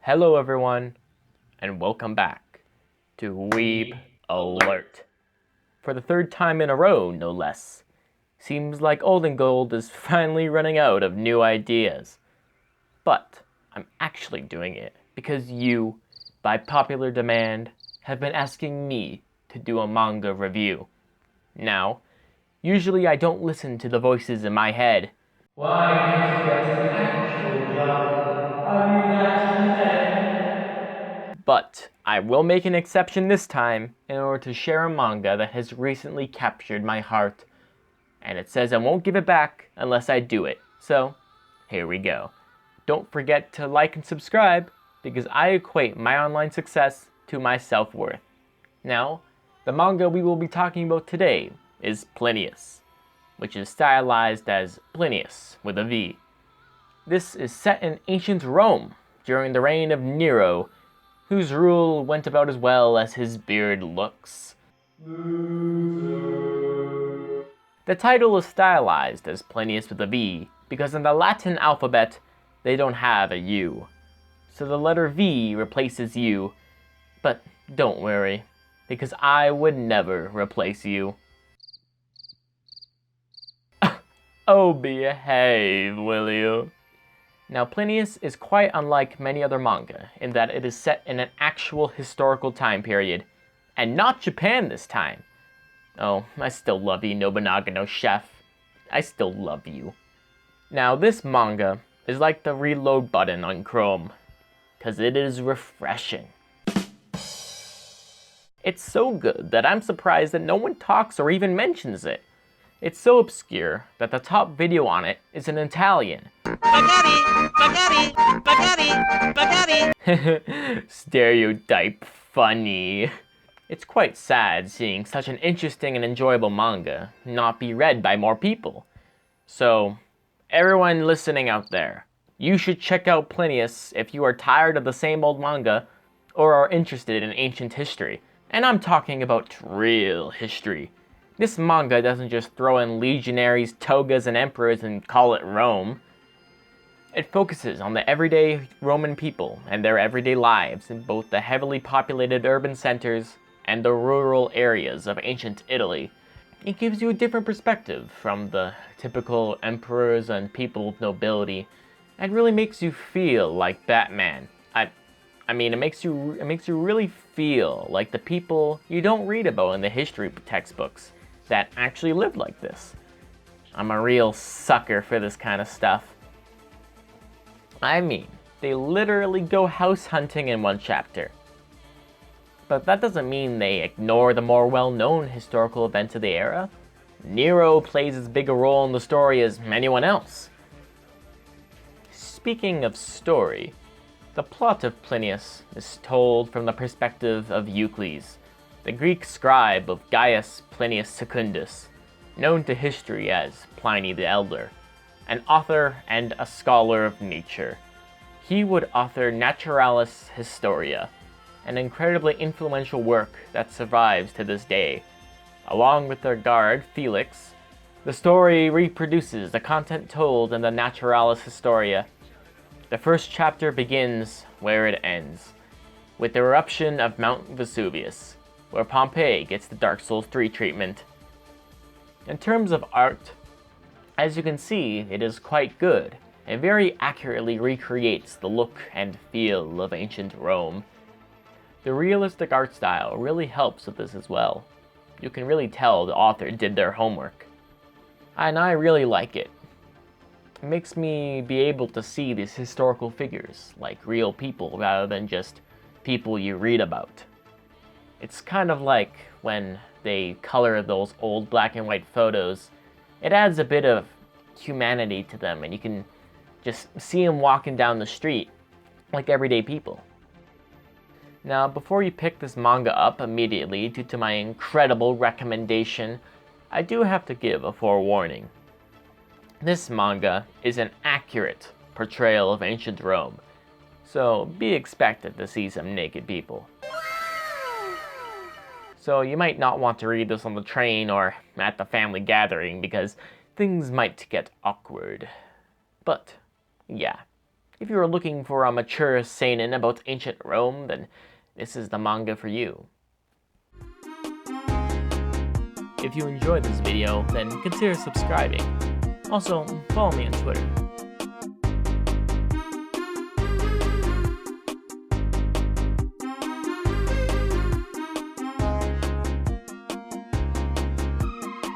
Hello everyone, and welcome back to Weeb Alert. For the third time in a row, no less. Seems like Old and Gold is finally running out of new ideas. But I'm actually doing it because you, by popular demand, have been asking me to do a manga review. Now, usually I don't listen to the voices in my head. Why can't you get an actual job? I mean, that's pathetic. But I will make an exception this time in order to share a manga that has recently captured my heart. And it says I won't give it back unless I do it. So, here we go. Don't forget to like and subscribe because I equate my online success to my self-worth. Now, the manga we will be talking about today is Plinivs, which is stylized as Plinius with a V. This is set in ancient Rome during the reign of Nero, whose rule went about as well as his beard looks. The title is stylized as Plinius with a V because in the Latin alphabet they don't have a U. So the letter V replaces U, but don't worry, because I would never replace you. Oh, behave, will you? Now, Plinius is quite unlike many other manga in that it is set in an actual historical time period, and not Japan this time. Oh, I still love you, Nobunaga no Chef. I still love you. Now, this manga is like the reload button on Chrome, because it is refreshing. It's so good that I'm surprised that no one talks or even mentions it. It's so obscure that the top video on it is in Italian. Spaghetti! Spaghetti! Spaghetti! Spaghetti! Stereotype funny. It's quite sad seeing such an interesting and enjoyable manga not be read by more people. So, everyone listening out there, you should check out Plinius if you are tired of the same old manga or are interested in ancient history. And I'm talking about real history. This manga doesn't just throw in legionaries, togas, and emperors and call it Rome. It focuses on the everyday Roman people and their everyday lives in both the heavily populated urban centers and the rural areas of ancient Italy. It gives you a different perspective from the typical emperors and people of nobility, and really makes you feel like Batman. I mean, it makes you really feel like the people you don't read about in the history textbooks that actually lived like this. I'm a real sucker for this kind of stuff. I mean, they literally go house hunting in one chapter. But that doesn't mean they ignore the more well-known historical events of the era. Nero plays as big a role in the story as anyone else. Speaking of story, the plot of Plinius is told from the perspective of Euclides, the Greek scribe of Gaius Plinius Secundus, known to history as Pliny the Elder, an author and a scholar of nature. He would author Naturalis Historia, an incredibly influential work that survives to this day. Along with their guard, Felix, the story reproduces the content told in the Naturalis Historia. The first chapter begins where it ends, with the eruption of Mount Vesuvius, where Pompeii gets the Dark Souls 3 treatment. In terms of art, as you can see, it is quite good, and very accurately recreates the look and feel of ancient Rome. The realistic art style really helps with this as well. You can really tell the author did their homework. And I really like it. It makes me be able to see these historical figures like real people rather than just people you read about. It's kind of like when they color those old black and white photos. It adds a bit of humanity to them, and you can just see them walking down the street like everyday people. Now, before you pick this manga up immediately due to my incredible recommendation, I do have to give a forewarning. This manga is an accurate portrayal of ancient Rome, so be expected to see some naked people. So you might not want to read this on the train or at the family gathering because things might get awkward. But, yeah, If you are looking for a mature seinen about ancient Rome, then this is the manga for you. If you enjoyed this video, then consider subscribing. Also, follow me on Twitter.